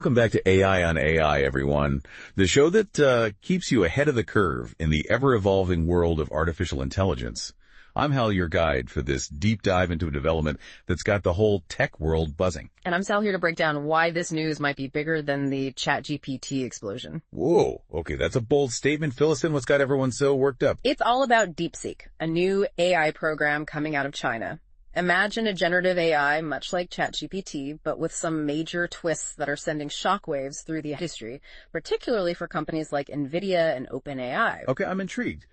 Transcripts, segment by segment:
Welcome back to AI on AI, everyone. The show that keeps you ahead of the curve in the ever-evolving world of artificial intelligence. I'm Hal, your guide for this deep dive into a development that's got the whole tech world buzzing. And I'm Sal here to break down why this news might be bigger than the ChatGPT explosion. Whoa, okay, that's a bold statement. Fill us in. What's got everyone so worked up? It's all about DeepSeek, a new AI program coming out of China. Imagine a generative AI much like ChatGPT, but with some major twists that are sending shockwaves through the industry, particularly for companies like Nvidia and OpenAI. Okay, I'm intrigued.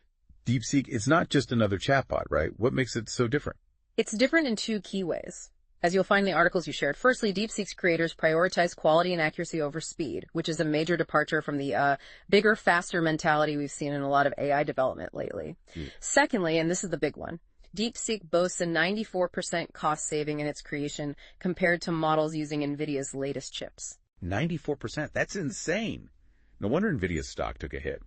DeepSeek, it's not just another chatbot, right? What makes it so different? It's different in two key ways. As you'll find in the articles you shared, firstly, DeepSeek's creators prioritize quality and accuracy over speed, which is a major departure from the bigger, faster mentality we've seen in a lot of AI development lately. Secondly, and this is the big one, DeepSeek boasts a 94% cost saving in its creation compared to models using Nvidia's latest chips. 94%? That's insane. No wonder Nvidia's stock took a hit.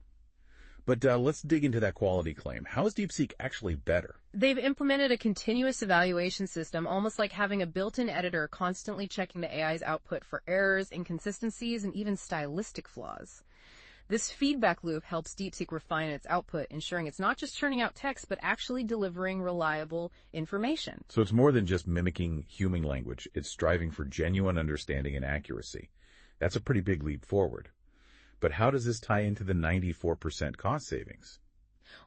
But let's dig into that quality claim. How is DeepSeek actually better? They've implemented a continuous evaluation system, almost like having a built-in editor constantly checking the AI's output for errors, inconsistencies, and even stylistic flaws. This feedback loop helps DeepSeek refine its output, ensuring it's not just churning out text, but actually delivering reliable information. So it's more than just mimicking human language. It's striving for genuine understanding and accuracy. That's a pretty big leap forward. But how does this tie into the 94% cost savings?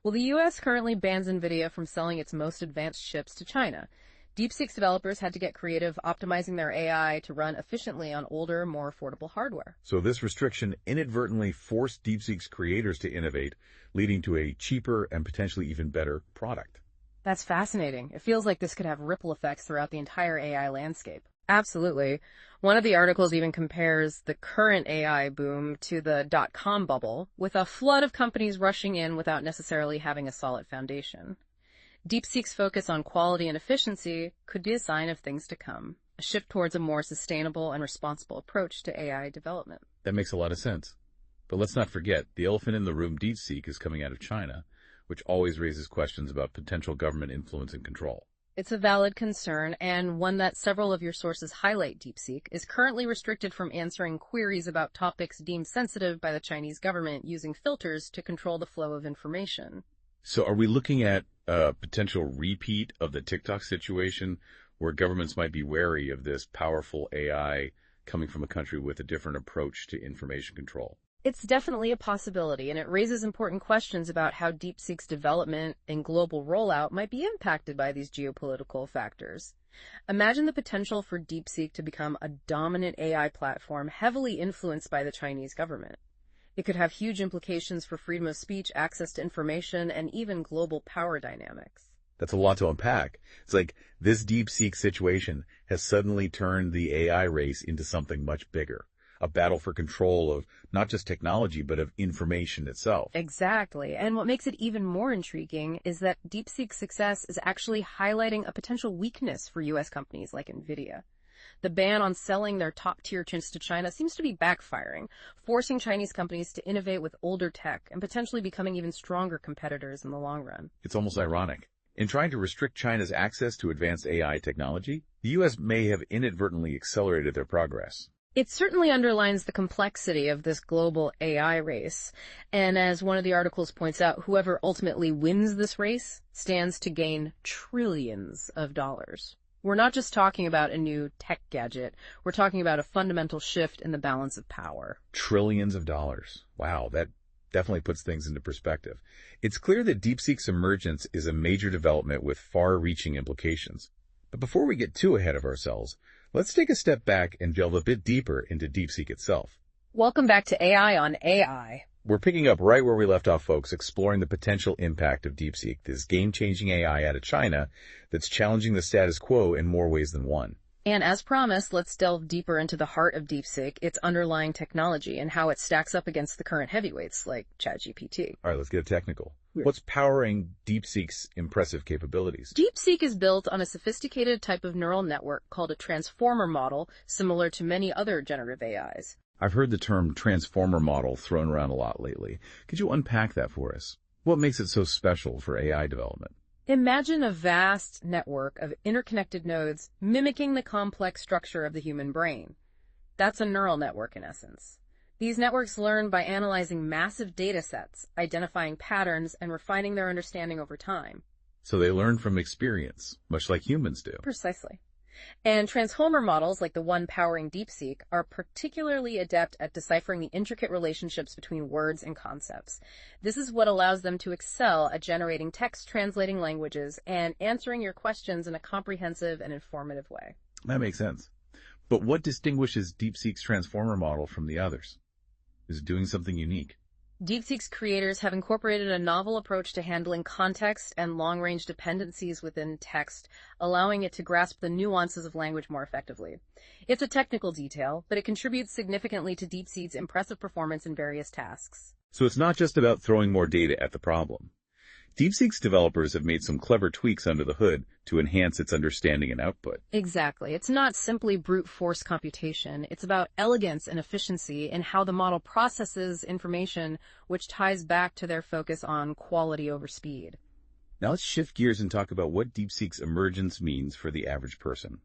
Well, the U.S. currently bans Nvidia from selling its most advanced chips to China. DeepSeek's developers had to get creative, optimizing their AI to run efficiently on older, more affordable hardware. So this restriction inadvertently forced DeepSeek's creators to innovate, leading to a cheaper and potentially even better product. That's fascinating. It feels like this could have ripple effects throughout the entire AI landscape. Absolutely. One of the articles even compares the current AI boom to the dot-com bubble, with a flood of companies rushing in without necessarily having a solid foundation. DeepSeek's focus on quality and efficiency could be a sign of things to come, a shift towards a more sustainable and responsible approach to AI development. That makes a lot of sense. But let's not forget, the elephant in the room, DeepSeek, is coming out of China, which always raises questions about potential government influence and control. It's a valid concern, and one that several of your sources highlight. DeepSeek is currently restricted from answering queries about topics deemed sensitive by the Chinese government using filters to control the flow of information. So are we looking at a potential repeat of the TikTok situation where governments might be wary of this powerful AI coming from a country with a different approach to information control? It's definitely a possibility, and it raises important questions about how DeepSeek's development and global rollout might be impacted by these geopolitical factors. Imagine the potential for DeepSeek to become a dominant AI platform heavily influenced by the Chinese government. It could have huge implications for freedom of speech, access to information, and even global power dynamics. That's a lot to unpack. It's like this DeepSeek situation has suddenly turned the AI race into something much bigger. A battle for control of not just technology, but of information itself. Exactly. And what makes it even more intriguing is that DeepSeek's success is actually highlighting a potential weakness for U.S. companies like Nvidia. The ban on selling their top-tier chips to China seems to be backfiring, forcing Chinese companies to innovate with older tech and potentially becoming even stronger competitors in the long run. It's almost ironic. In trying to restrict China's access to advanced AI technology, the U.S. may have inadvertently accelerated their progress. It certainly underlines the complexity of this global AI race. And as one of the articles points out, whoever ultimately wins this race stands to gain trillions of dollars. We're not just talking about a new tech gadget. We're talking about a fundamental shift in the balance of power. Trillions of dollars. Wow, that definitely puts things into perspective. It's clear that DeepSeek's emergence is a major development with far-reaching implications. But before we get too ahead of ourselves, let's take a step back and delve a bit deeper into DeepSeek itself. Welcome back to AI on AI. We're picking up right where we left off, folks, exploring the potential impact of DeepSeek, this game-changing AI out of China that's challenging the status quo in more ways than one. And as promised, let's delve deeper into the heart of DeepSeek, its underlying technology, and how it stacks up against the current heavyweights like ChatGPT. All right, let's get technical. What's powering DeepSeek's impressive capabilities? DeepSeek is built on a sophisticated type of neural network called a transformer model, similar to many other generative AIs. I've heard the term transformer model thrown around a lot lately. Could you unpack that for us? What makes it so special for AI development? Imagine a vast network of interconnected nodes mimicking the complex structure of the human brain. That's a neural network in essence. These networks learn by analyzing massive data sets, identifying patterns, and refining their understanding over time. So they learn from experience, much like humans do. Precisely. And transformer models, like the one powering DeepSeek, are particularly adept at deciphering the intricate relationships between words and concepts. This is what allows them to excel at generating text, translating languages, and answering your questions in a comprehensive and informative way. That makes sense. But what distinguishes DeepSeek's transformer model from the others? Is it doing something unique? DeepSeek's creators have incorporated a novel approach to handling context and long-range dependencies within text, allowing it to grasp the nuances of language more effectively. It's a technical detail, but it contributes significantly to DeepSeek's impressive performance in various tasks. So it's not just about throwing more data at the problem. DeepSeek's developers have made some clever tweaks under the hood to enhance its understanding and output. Exactly. It's not simply brute force computation. It's about elegance and efficiency in how the model processes information, which ties back to their focus on quality over speed. Now let's shift gears and talk about what DeepSeek's emergence means for the average person.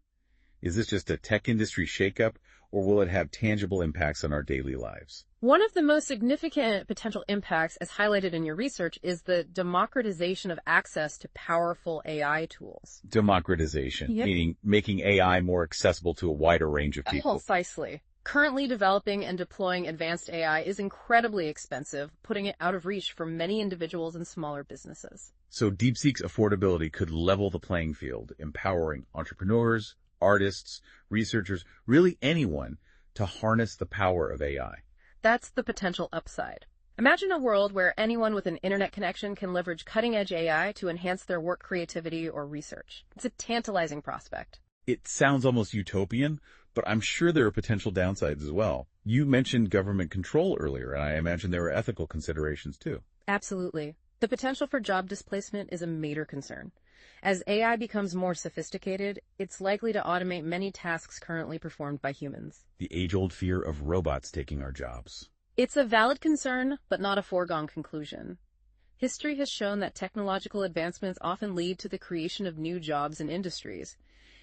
Is this just a tech industry shakeup, or will it have tangible impacts on our daily lives? One of the most significant potential impacts, as highlighted in your research, is the democratization of access to powerful AI tools. Democratization, Yep. meaning making AI more accessible to a wider range of people. Precisely. Currently developing and deploying advanced AI is incredibly expensive, putting it out of reach for many individuals and smaller businesses. So DeepSeek's affordability could level the playing field, empowering entrepreneurs, artists, researchers, really anyone to harness the power of AI. That's the potential upside. Imagine a world where anyone with an internet connection can leverage cutting-edge AI to enhance their work creativity or research. It's a tantalizing prospect. It sounds almost utopian, but I'm sure there are potential downsides as well. You mentioned government control earlier, and I imagine there are ethical considerations too. Absolutely. The potential for job displacement is a major concern. As AI becomes more sophisticated, it's likely to automate many tasks currently performed by humans. The age-old fear of robots taking our jobs. It's a valid concern, but not a foregone conclusion. History has shown that technological advancements often lead to the creation of new jobs and industries.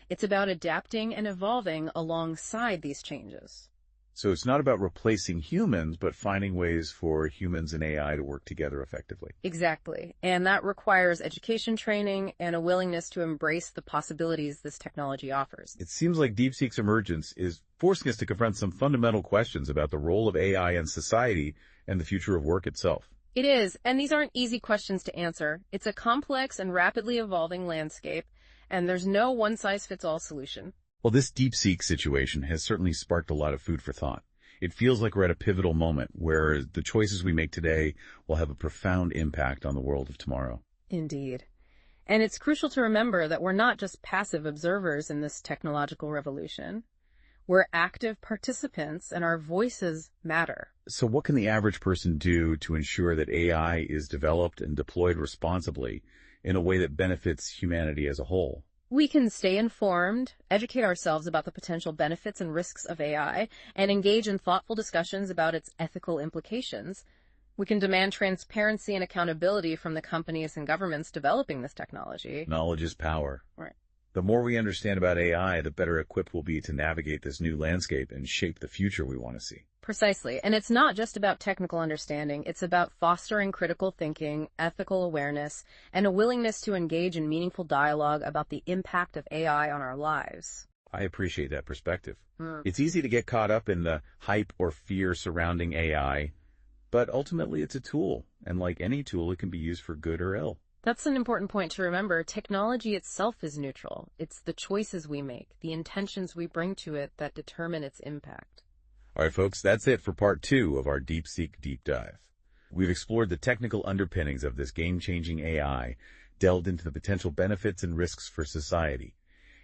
It's about adapting and evolving alongside these changes. So it's not about replacing humans, but finding ways for humans and AI to work together effectively. Exactly. And that requires education training and a willingness to embrace the possibilities this technology offers. It seems like DeepSeek's emergence is forcing us to confront some fundamental questions about the role of AI in society and the future of work itself. It is, and these aren't easy questions to answer. It's a complex and rapidly evolving landscape, and there's no one-size-fits-all solution. Well, this DeepSeek situation has certainly sparked a lot of food for thought. It feels like we're at a pivotal moment where the choices we make today will have a profound impact on the world of tomorrow. Indeed. And it's crucial to remember that we're not just passive observers in this technological revolution. We're active participants, and our voices matter. So what can the average person do to ensure that AI is developed and deployed responsibly in a way that benefits humanity as a whole? We can stay informed, educate ourselves about the potential benefits and risks of AI, and engage in thoughtful discussions about its ethical implications. We can demand transparency and accountability from the companies and governments developing this technology. Knowledge is power. Right. The more we understand about AI, the better equipped we'll be to navigate this new landscape and shape the future we want to see. Precisely. And it's not just about technical understanding. It's about fostering critical thinking, ethical awareness, and a willingness to engage in meaningful dialogue about the impact of AI on our lives. I appreciate that perspective. It's easy to get caught up in the hype or fear surrounding AI, but ultimately it's a tool, and like any tool, it can be used for good or ill. That's an important point to remember. Technology itself is neutral. It's the choices we make, the intentions we bring to it that determine its impact. All right, folks, that's it for part 2 of our DeepSeek Deep Dive. We've explored the technical underpinnings of this game-changing AI, delved into the potential benefits and risks for society,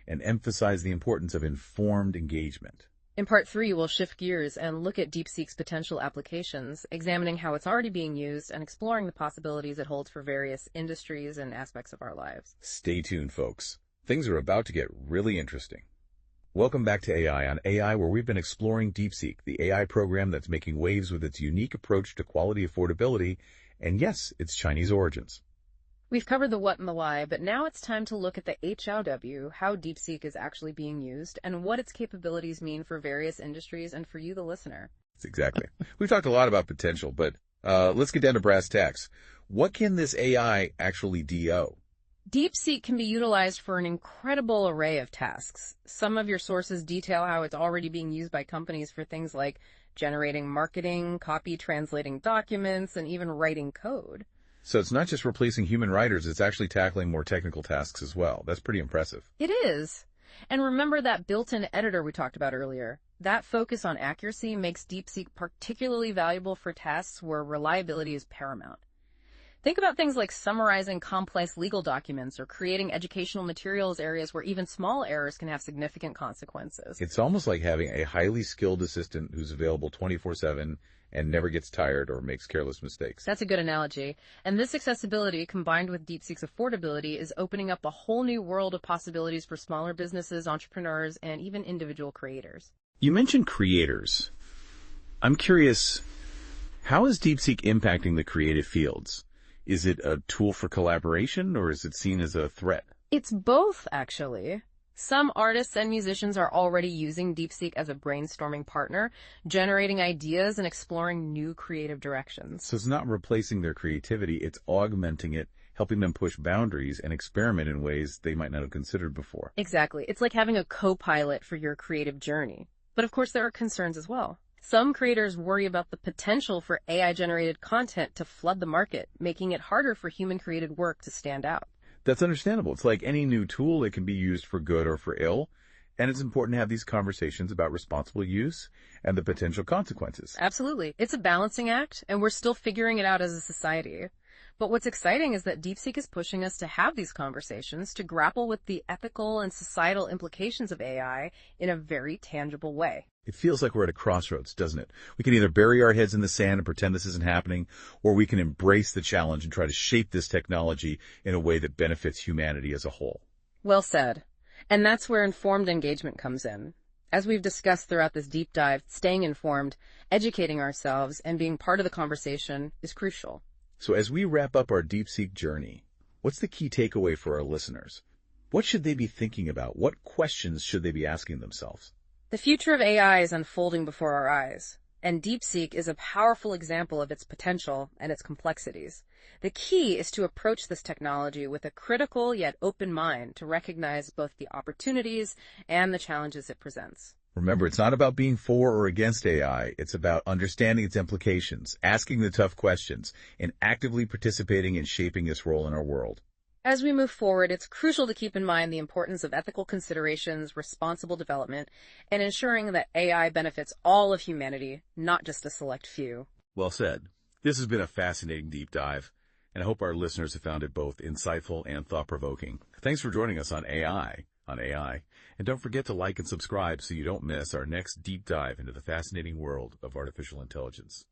and emphasized the importance of informed engagement. In part 3, we'll shift gears and look at DeepSeek's potential applications, examining how it's already being used and exploring the possibilities it holds for various industries and aspects of our lives. Stay tuned, folks. Things are about to get really interesting. Welcome back to AI on AI, where we've been exploring DeepSeek, the AI program that's making waves with its unique approach to quality affordability, and yes, its Chinese origins. We've covered the what and the why, but now it's time to look at the how DeepSeek is actually being used, and what its capabilities mean for various industries and for you, the listener. Exactly. We've talked a lot about potential, but let's get down to brass tacks. What can this AI actually do? DeepSeek can be utilized for an incredible array of tasks. Some of your sources detail how it's already being used by companies for things like generating marketing, copy translating documents, and even writing code. So it's not just replacing human writers, it's actually tackling more technical tasks as well. That's pretty impressive. It is. And remember that built-in editor we talked about earlier. That focus on accuracy makes DeepSeek particularly valuable for tasks where reliability is paramount. Think about things like summarizing complex legal documents or creating educational materials areas where even small errors can have significant consequences. It's almost like having a highly skilled assistant who's available 24/7 and never gets tired or makes careless mistakes. That's a good analogy. And this accessibility, combined with DeepSeek's affordability, is opening up a whole new world of possibilities for smaller businesses, entrepreneurs, and even individual creators. You mentioned creators. I'm curious, how is DeepSeek impacting the creative fields? Is it a tool for collaboration, or is it seen as a threat? It's both, actually. Some artists and musicians are already using DeepSeek as a brainstorming partner, generating ideas and exploring new creative directions. So it's not replacing their creativity, it's augmenting it, helping them push boundaries and experiment in ways they might not have considered before. Exactly. It's like having a co-pilot for your creative journey. But of course, there are concerns as well. Some creators worry about the potential for AI-generated content to flood the market, making it harder for human-created work to stand out. That's understandable. It's like any new tool, it can be used for good or for ill, and it's important to have these conversations about responsible use and the potential consequences. Absolutely. It's a balancing act, and we're still figuring it out as a society. But what's exciting is that DeepSeek is pushing us to have these conversations, to grapple with the ethical and societal implications of AI in a very tangible way. It feels like we're at a crossroads, doesn't it? We can either bury our heads in the sand and pretend this isn't happening, or we can embrace the challenge and try to shape this technology in a way that benefits humanity as a whole. Well said. And that's where informed engagement comes in. As we've discussed throughout this deep dive, staying informed, educating ourselves, and being part of the conversation is crucial. So as we wrap up our DeepSeek journey, what's the key takeaway for our listeners? What should they be thinking about? What questions should they be asking themselves? The future of AI is unfolding before our eyes, and DeepSeek is a powerful example of its potential and its complexities. The key is to approach this technology with a critical yet open mind to recognize both the opportunities and the challenges it presents. Remember, it's not about being for or against AI. It's about understanding its implications, asking the tough questions, and actively participating in shaping its role in our world. As we move forward, it's crucial to keep in mind the importance of ethical considerations, responsible development, and ensuring that AI benefits all of humanity, not just a select few. Well said. This has been a fascinating deep dive, and I hope our listeners have found it both insightful and thought-provoking. Thanks for joining us on AI. And don't forget to like and subscribe so you don't miss our next deep dive into the fascinating world of artificial intelligence.